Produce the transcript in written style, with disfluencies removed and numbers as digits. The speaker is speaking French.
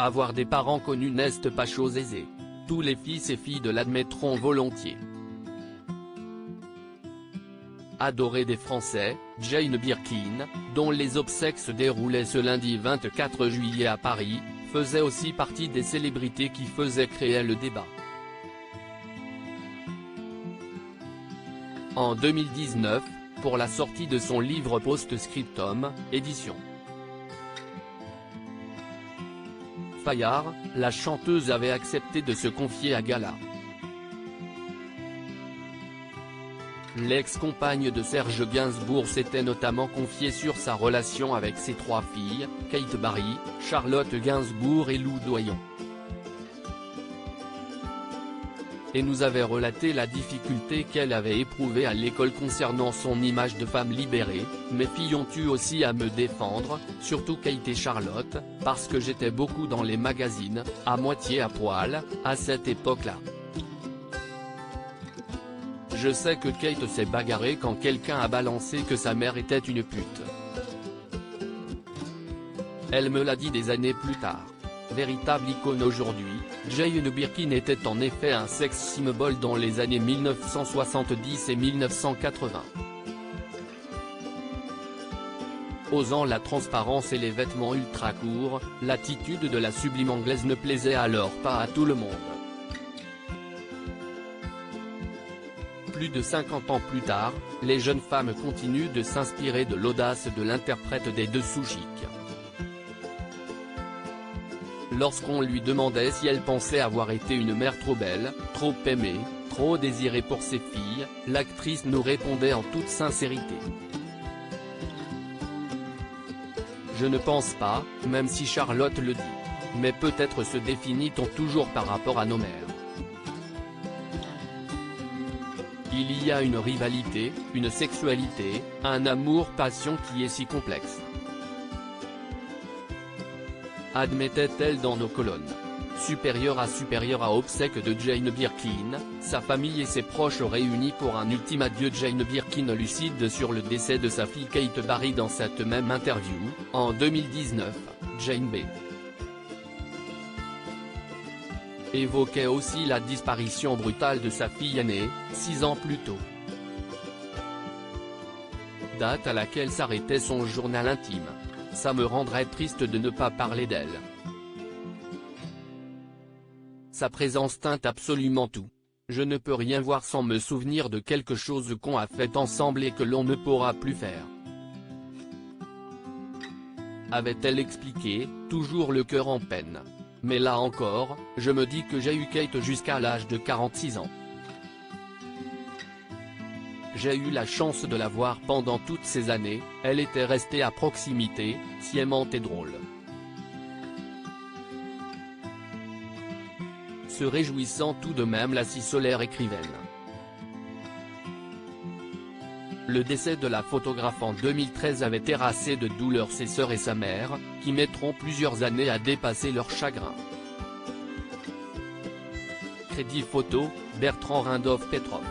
Avoir des parents connus n'est pas chose aisée. Tous les fils et filles de l'admettront volontiers. Adorée des Français, Jane Birkin, dont les obsèques se déroulaient ce lundi 24 juillet à Paris, faisait aussi partie des célébrités qui faisaient créer le débat. En 2019, pour la sortie de son livre Post-Scriptum, édition Fayard, la chanteuse avait accepté de se confier à Gala. L'ex-compagne de Serge Gainsbourg s'était notamment confiée sur sa relation avec ses 3 filles, Kate Barry, Charlotte Gainsbourg et Lou Doyon. Et nous avait relaté la difficulté qu'elle avait éprouvée à l'école concernant son image de femme libérée. « Mes filles ont eu aussi à me défendre, surtout Kate et Charlotte, parce que j'étais beaucoup dans les magazines, à moitié à poil, à cette époque-là. Je sais que Kate s'est bagarrée quand quelqu'un a balancé que sa mère était une pute. Elle me l'a dit des années plus tard. » Véritable icône aujourd'hui, Jane Birkin était en effet un sex symbol dans les années 1970 et 1980. Osant la transparence et les vêtements ultra courts, l'attitude de la sublime anglaise ne plaisait alors pas à tout le monde. Plus de 50 ans plus tard, les jeunes femmes continuent de s'inspirer de l'audace de l'interprète des Dessous Chic. Lorsqu'on lui demandait si elle pensait avoir été une mère trop belle, trop aimée, trop désirée pour ses filles, l'actrice nous répondait en toute sincérité. Je ne pense pas, même si Charlotte le dit. Mais peut-être se définit-on toujours par rapport à nos mères. Il y a une rivalité, une sexualité, un amour-passion qui est si complexe. Admettait-elle dans nos colonnes. Supérieure à obsèques de Jane Birkin, sa famille et ses proches réunis pour un ultime adieu. Jane Birkin lucide sur le décès de sa fille Kate Barry dans cette même interview. En 2019, Jane B. évoquait aussi la disparition brutale de sa fille aînée, 6 ans plus tôt. Date à laquelle s'arrêtait son journal intime. Ça me rendrait triste de ne pas parler d'elle. Sa présence teinte absolument tout. Je ne peux rien voir sans me souvenir de quelque chose qu'on a fait ensemble et que l'on ne pourra plus faire. Avait-elle expliqué, toujours le cœur en peine. Mais là encore, je me dis que j'ai eu Kate jusqu'à l'âge de 46 ans. J'ai eu la chance de la voir pendant toutes ces années, elle était restée à proximité, si aimante et drôle. Se réjouissant tout de même la si solaire écrivaine. Le décès de la photographe en 2013 avait terrassé de douleur ses sœurs et sa mère, qui mettront plusieurs années à dépasser leur chagrin. Crédit photo, Bertrand Rindolph Petrov.